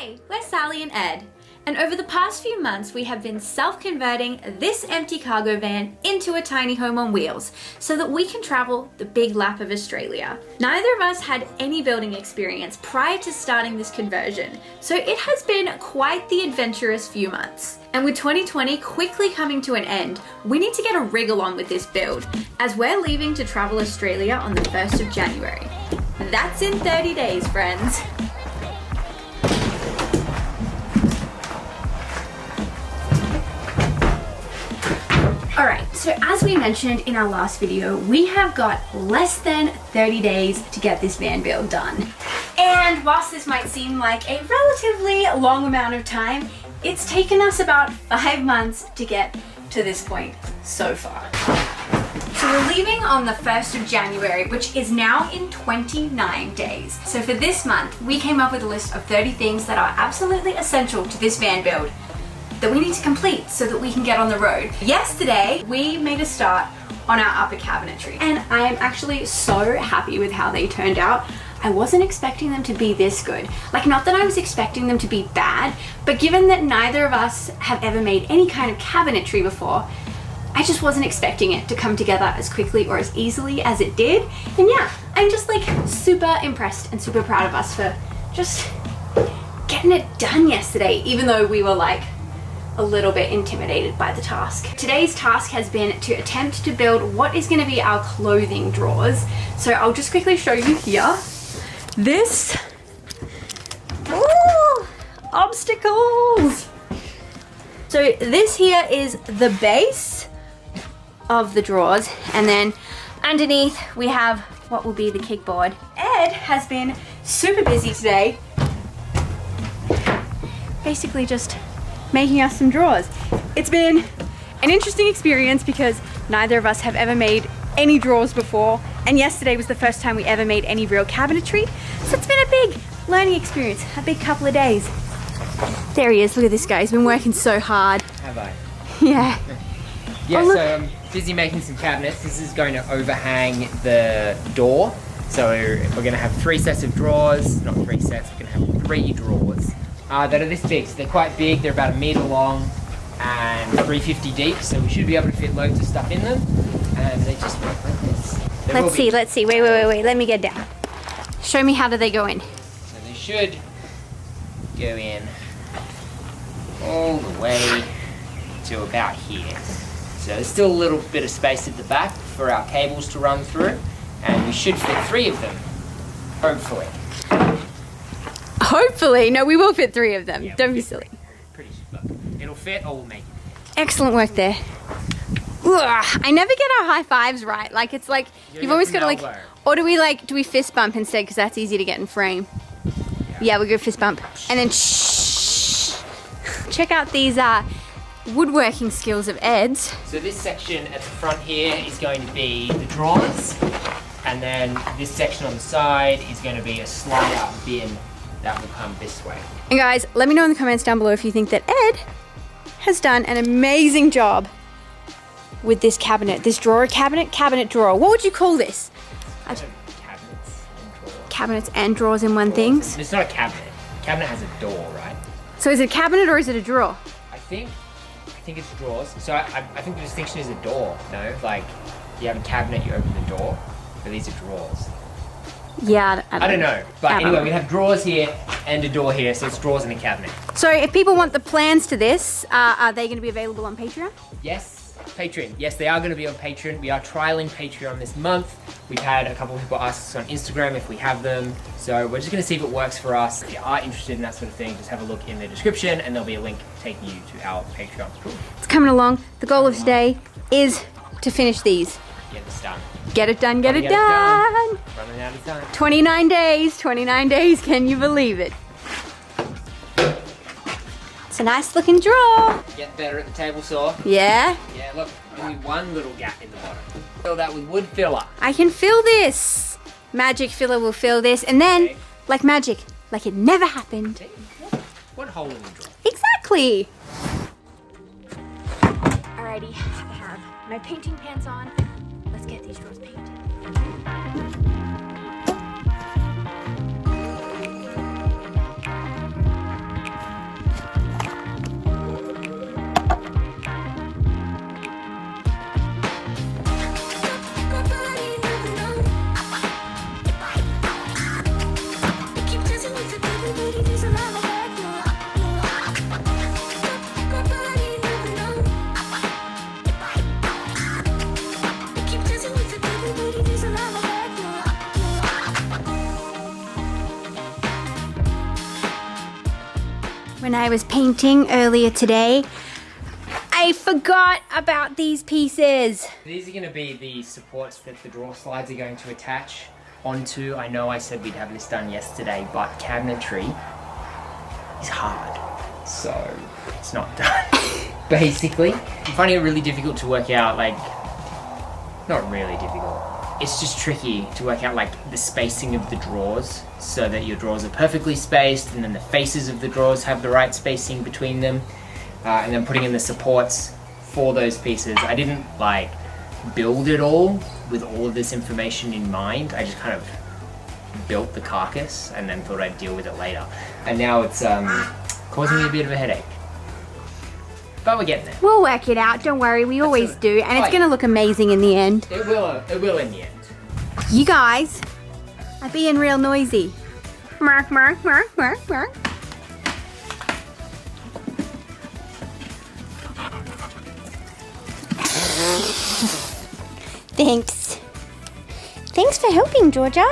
Hi, we're Sally and Ed, and over the past few months we have been self-converting this empty cargo van into a tiny home on wheels so that we can travel the big lap of Australia. Neither of us had any building experience prior to starting this conversion, so it has been quite the adventurous few months. And with 2020 quickly coming to an end, we need to get a wriggle on with this build, as we're leaving to travel Australia on the 1st of January. That's in 30 days, friends. Alright, so as we mentioned in our last video, we have got less than 30 days to get this van build done. And whilst this might seem like a relatively long amount of time, it's taken us about 5 months to get to this point so far. So we're leaving on the 1st of January, which is now in 29 days. So for this month, we came up with a list of 30 things that are absolutely essential to this van build that we need to complete so that we can get on the road. Yesterday, we made a start on our upper cabinetry, and I am actually so happy with how they turned out. I wasn't expecting them to be this good. Like, not that I was expecting them to be bad, but given that neither of us have ever made any kind of cabinetry before, I just wasn't expecting it to come together as quickly or as easily as it did. And yeah, I'm just like super impressed and super proud of us for just getting it done yesterday, even though we were like a little bit intimidated by the task. Today's task has been to attempt to build what is going to be our clothing drawers. So I'll just quickly show you here. This, ooh, obstacles. So this here is the base of the drawers, and then underneath we have what will be the kickboard. Ed has been super busy today, basically just making us some drawers. It's been an interesting experience because neither of us have ever made any drawers before, and yesterday was the first time we ever made any real cabinetry, so it's been a big learning experience, a big couple of days. There he is, look at this guy, he's been working so hard. Have I? Yeah. Yeah, oh, so I'm busy making some cabinets. This is going to overhang the door. So we're going to have 3 sets of drawers, not 3 sets, we're going to have 3 drawers that are this big. So they're quite big, they're about 1 meter long and 350 deep, so we should be able to fit loads of stuff in them. And they just work like this. Let's see, wait, let me get down. Show me, how do they go in? So they should go in all the way to about here. So there's still a little bit of space at the back for our cables to run through, and we should fit 3 of them, hopefully. Hopefully? No, we will fit 3 of them. Yeah, Don't be silly. Pretty sure. It'll fit or we'll make it. Excellent work there. Ugh, I never get our high fives right. Like, it's like, you've always got to like, or do we fist bump instead, because that's easy to get in frame. Yeah, we go fist bump. And then shh. Check out these woodworking skills of Ed's. So this section at the front here is going to be the drawers, and then this section on the side is going to be a slide out bin that will come this way. And guys, let me know in the comments down below if you think that Ed has done an amazing job with this cabinet, this drawer cabinet drawer. What would you call this? Cabinets and drawers in one thing. It's not a cabinet. Cabinet has a door, right? So is it a cabinet or is it a drawer? I think it's drawers. So I think the distinction is a door, no? Like, you have a cabinet, you open the door, but these are drawers. Yeah, I don't know. But anyway, we have drawers here and a door here, so it's drawers and a cabinet. So if people want the plans to this, are they going to be available on Patreon? Yes, Patreon. Yes, they are going to be on Patreon. We are trialing Patreon this month. We've had a couple of people ask us on Instagram if we have them. So we're just going to see if it works for us. If you are interested in that sort of thing, just have a look in the description and there'll be a link taking you to our Patreon. Cool. It's coming along. The goal of today is to finish these. Get this done. Get it done, get it done. Running out of time. 29 days, can you believe it? It's a nice looking drawer. Get better at the table saw. Yeah? Yeah, look, only one little gap in the bottom. Fill that with wood filler. I can fill this. Magic filler will fill this, and then, okay, like magic, like it never happened. What hole in the drawer? Exactly. Alrighty, I have my painting pants on. Let's get these drawers painted. when I was painting earlier today, I forgot about these pieces. These are going to be the supports that the drawer slides are going to attach onto. I know I said we'd have this done yesterday, but cabinetry is hard, so it's not done. Basically, I'm finding it really difficult to work out, like, not really difficult. It's just tricky to work out like the spacing of the drawers so that your drawers are perfectly spaced, and then the faces of the drawers have the right spacing between them, and then putting in the supports for those pieces. I didn't like build it all with all of this information in mind. I just kind of built the carcass and then thought I'd deal with it later. And now it's causing me a bit of a headache. But we're getting there. We'll work it out, don't worry, we always do, and it's gonna look amazing in the end. It will in the end. You guys are being real noisy. Mark, mark, mark, mark, mark. Thanks. Thanks for helping, Georgia.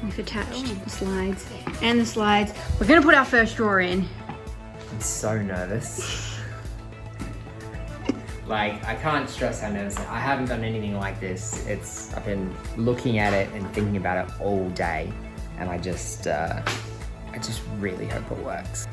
We've attached the slides and the slides. We're gonna put our first drawer in. I'm so nervous. Like, I can't stress how nervous I haven't done anything like this. I've been looking at it and thinking about it all day, and I just really hope it works.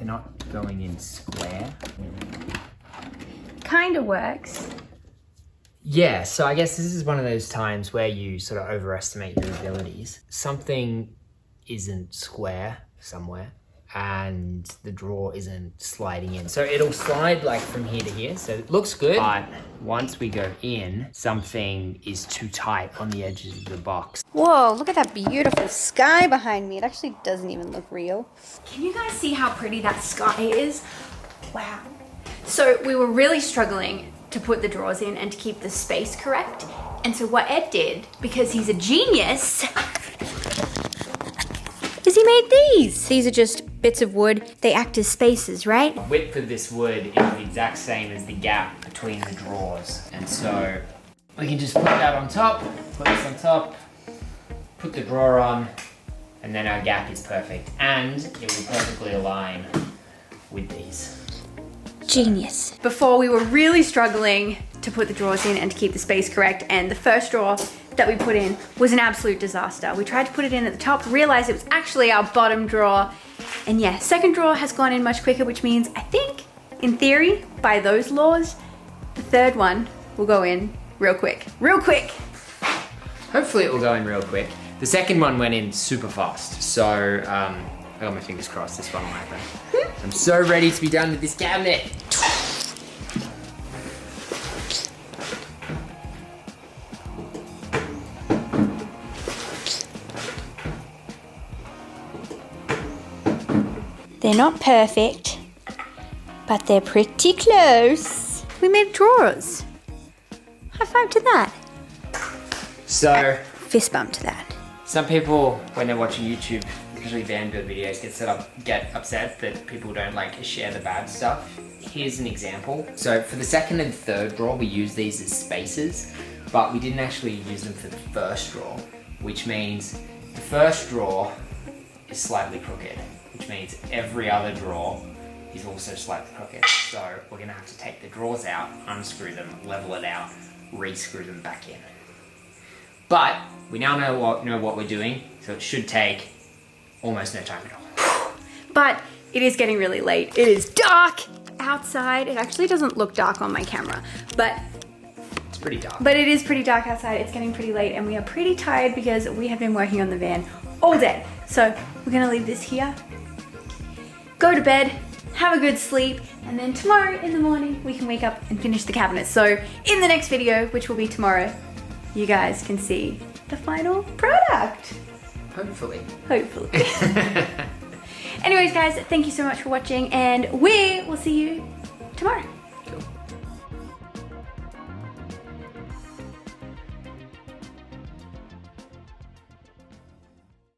Not going in square. Kinda works. Yeah, so I guess this is one of those times where you sort of overestimate your abilities. Something isn't square somewhere, and the drawer isn't sliding in. So it'll slide like from here to here, so it looks good. But once we go in, something is too tight on the edges of the box. Whoa, look at that beautiful sky behind me. It actually doesn't even look real. Can you guys see how pretty that sky is? Wow. So we were really struggling to put the drawers in and to keep the space correct. And so what Ed did, because he's a genius, is he made these. These are just bits of wood. They act as spaces, right? The width of this wood is the exact same as the gap between the drawers. And so we can just put that on top, put this on top, put the drawer on, and then our gap is perfect. And it will perfectly align with these. Genius. Before we were really struggling to put the drawers in and to keep the space correct, and the first drawer that we put in was an absolute disaster. We tried to put it in at the top, realized it was actually our bottom drawer. And yeah, second drawer has gone in much quicker, which means I think, in theory, by those laws, the third one will go in real quick. Real quick! Hopefully it will go in real quick. The second one went in super fast, so I got my fingers crossed this one will happen. I'm so ready to be done with this cabinet. They're not perfect, but they're pretty close. We made drawers. High five to that. So, Fist bump to that. some people, when they're watching YouTube, especially van build videos, get upset that people don't like share the bad stuff. Here's an example. So for the second and third drawer, we use these as spaces, but we didn't actually use them for the first drawer, which means the first drawer is slightly crooked, which means every other drawer is also slightly crooked. So we're gonna have to take the drawers out, unscrew them, level it out, re-screw them back in. But we now know what we're doing, so it should take almost no time at all. But it is getting really late. It is dark outside. It actually doesn't look dark on my camera, but It's pretty dark. But it is pretty dark outside. It's getting pretty late and we are pretty tired because we have been working on the van all day. So we're gonna leave this here, go to bed, have a good sleep, and then tomorrow in the morning we can wake up and finish the cabinet. So in the next video, which will be tomorrow, you guys can see the final product. Hopefully. Hopefully. Anyways guys, thank you so much for watching and we will see you tomorrow.